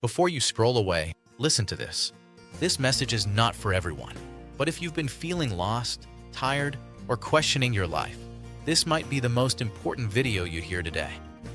Before you scroll away, listen to this. This message is not for everyone, but if you've been feeling lost, tired, or questioning your life, this might be the most important video you hear today.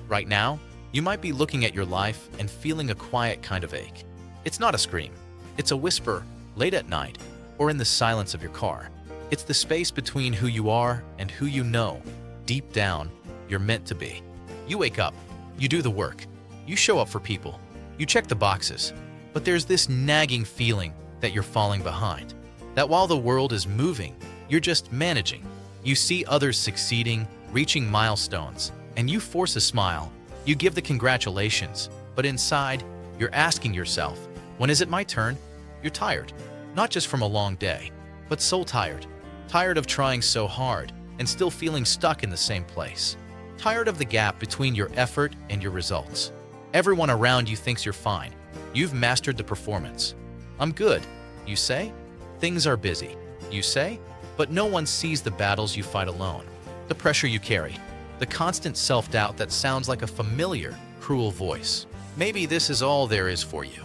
Right now, you might be looking at your life and feeling a quiet kind of ache. It's not a scream. It's a whisper, late at night, or in the silence of your car. It's the space between who you are and who you know, deep down, you're meant to be. You wake up, you do the work, you show up for people, you check the boxes, but there's this nagging feeling that you're falling behind. That while the world is moving, you're just managing. You see others succeeding, reaching milestones, and you force a smile. You give the congratulations, but inside, you're asking yourself, when is it my turn? You're tired, not just from a long day, but soul tired. Tired of trying so hard and still feeling stuck in the same place. Tired of the gap between your effort and your results. Everyone around you thinks you're fine. You've mastered the performance. I'm good, you say? Things are busy, you say? But no one sees the battles you fight alone, the pressure you carry, the constant self-doubt that sounds like a familiar, cruel voice. Maybe this is all there is for you.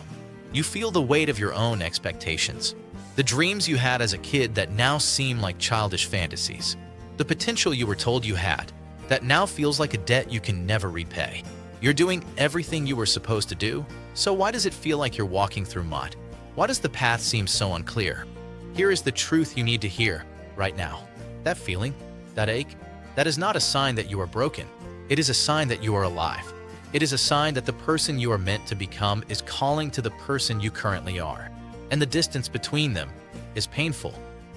You feel the weight of your own expectations, the dreams you had as a kid that now seem like childish fantasies, the potential you were told you had that now feels like a debt you can never repay. You're doing everything you were supposed to do, so why does it feel like you're walking through mud? Why does the path seem so unclear? Here is the truth you need to hear right now. That feeling, that ache, that is not a sign that you are broken. It is a sign that you are alive. It is a sign that the person you are meant to become is calling to the person you currently are. And the distance between them is painful.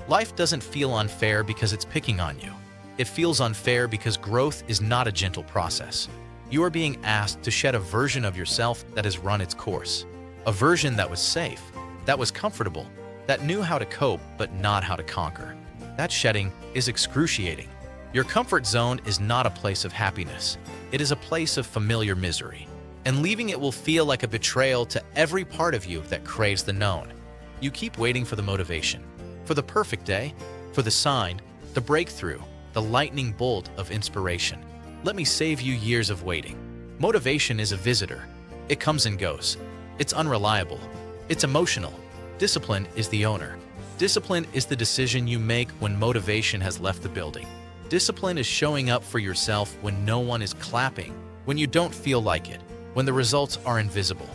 Life doesn't feel unfair because it's picking on you. It feels unfair because growth is not a gentle process. You are being asked to shed a version of yourself that has run its course. A version that was safe, that was comfortable, that knew how to cope but not how to conquer. That shedding is excruciating. Your comfort zone is not a place of happiness. It is a place of familiar misery. And leaving it will feel like a betrayal to every part of you that craves the known. You keep waiting for the motivation, for the perfect day, for the sign, the breakthrough, the lightning bolt of inspiration. Let me save you years of waiting. Motivation is a visitor. It comes and goes. It's unreliable. It's emotional. Discipline is the owner. Discipline is the decision you make when motivation has left the building. Discipline is showing up for yourself when no one is clapping, when you don't feel like it, when the results are invisible.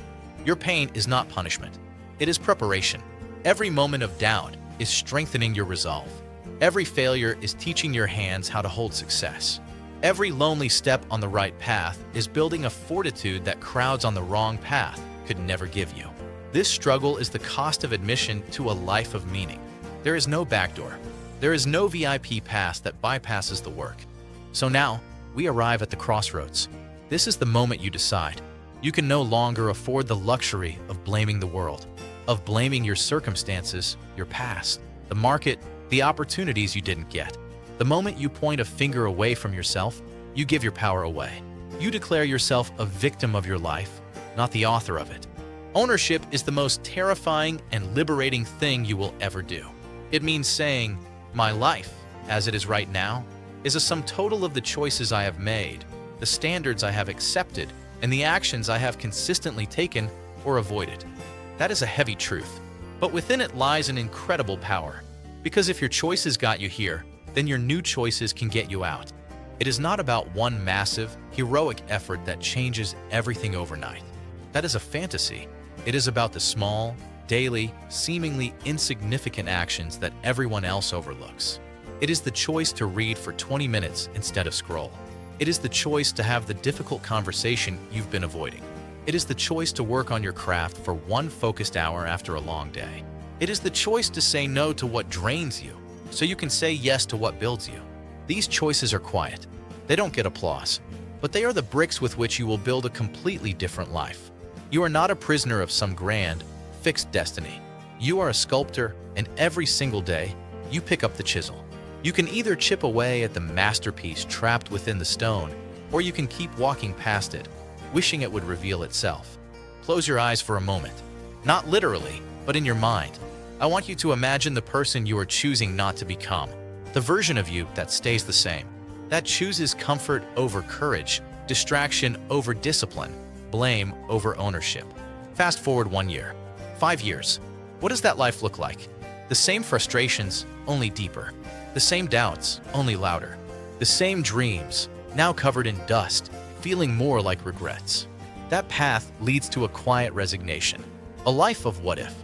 Your pain is not punishment. It is preparation. Every moment of doubt is strengthening your resolve. Every failure is teaching your hands how to hold success. Every lonely step on the right path is building a fortitude that crowds on the wrong path could never give you. This struggle is the cost of admission to a life of meaning. There is no backdoor. There is no VIP pass that bypasses the work. So now, we arrive at the crossroads. This is the moment you decide. You can no longer afford the luxury of blaming the world, of blaming your circumstances, your past, the market, the opportunities you didn't get. The moment you point a finger away from yourself, you give your power away. You declare yourself a victim of your life, not the author of it. Ownership is the most terrifying and liberating thing you will ever do. It means saying, my life, as it is right now, is a sum total of the choices I have made, the standards I have accepted, and the actions I have consistently taken or avoided. That is a heavy truth, but within it lies an incredible power. Because if your choices got you here, then your new choices can get you out. It is not about one massive, heroic effort that changes everything overnight. That is a fantasy. It is about the small, daily, seemingly insignificant actions that everyone else overlooks. It is the choice to read for 20 minutes instead of scroll. It is the choice to have the difficult conversation you've been avoiding. It is the choice to work on your craft for one focused hour after a long day. It is the choice to say no to what drains you, so you can say yes to what builds you. These choices are quiet. They don't get applause, but they are the bricks with which you will build a completely different life. You are not a prisoner of some grand, fixed destiny. You are a sculptor, and every single day, you pick up the chisel. You can either chip away at the masterpiece trapped within the stone, or you can keep walking past it, wishing it would reveal itself. Close your eyes for a moment. Not literally, but in your mind. I want you to imagine the person you are choosing not to become, the version of you that stays the same, that chooses comfort over courage, distraction over discipline, blame over ownership. Fast forward 1 year, 5 years. What does that life look like? The same frustrations, only deeper. The same doubts, only louder. The same dreams, now covered in dust, feeling more like regrets. That path leads to a quiet resignation, a life of what if.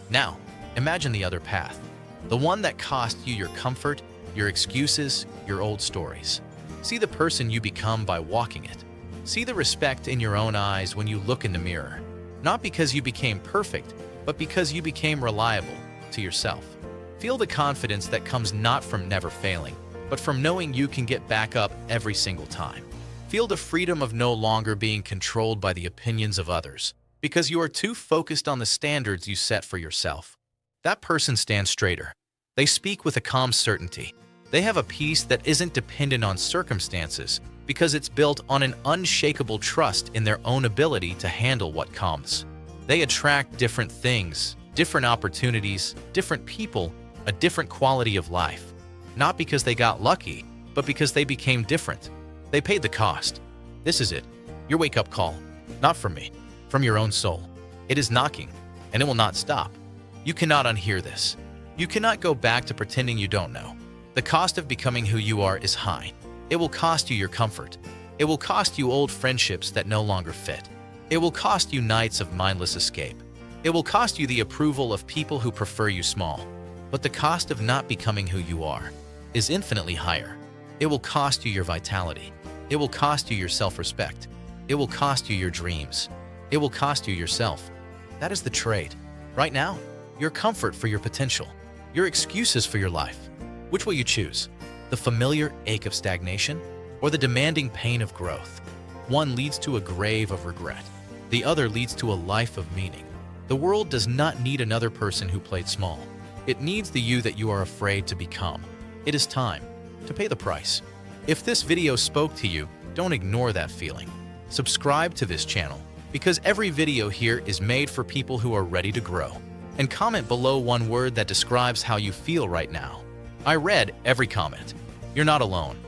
Now, imagine the other path, the one that cost you your comfort, your excuses, your old stories. See the person you become by walking it. See the respect in your own eyes when you look in the mirror, not because you became perfect, but because you became reliable to yourself. Feel the confidence that comes not from never failing, but from knowing you can get back up every single time. Feel the freedom of no longer being controlled by the opinions of others, because you are too focused on the standards you set for yourself. That person stands straighter. They speak with a calm certainty. They have a peace that isn't dependent on circumstances, because it's built on an unshakable trust in their own ability to handle what comes. They attract different things, different opportunities, different people, a different quality of life. Not because they got lucky, but because they became different. They paid the cost. This is it, your wake-up call. Not from me, from your own soul. It is knocking, and it will not stop. You cannot unhear this. You cannot go back to pretending you don't know. The cost of becoming who you are is high. It will cost you your comfort. It will cost you old friendships that no longer fit. It will cost you nights of mindless escape. It will cost you the approval of people who prefer you small. But the cost of not becoming who you are is infinitely higher. It will cost you your vitality. It will cost you your self-respect. It will cost you your dreams. It will cost you yourself. That is the trade. Right now, your comfort for your potential, your excuses for your life. Which will you choose? The familiar ache of stagnation or the demanding pain of growth? One leads to a grave of regret. The other leads to a life of meaning. The world does not need another person who played small. It needs the you that you are afraid to become. It is time to pay the price. If this video spoke to you, don't ignore that feeling. Subscribe to this channel because every video here is made for people who are ready to grow. And comment below one word that describes how you feel right now. I read every comment. You're not alone.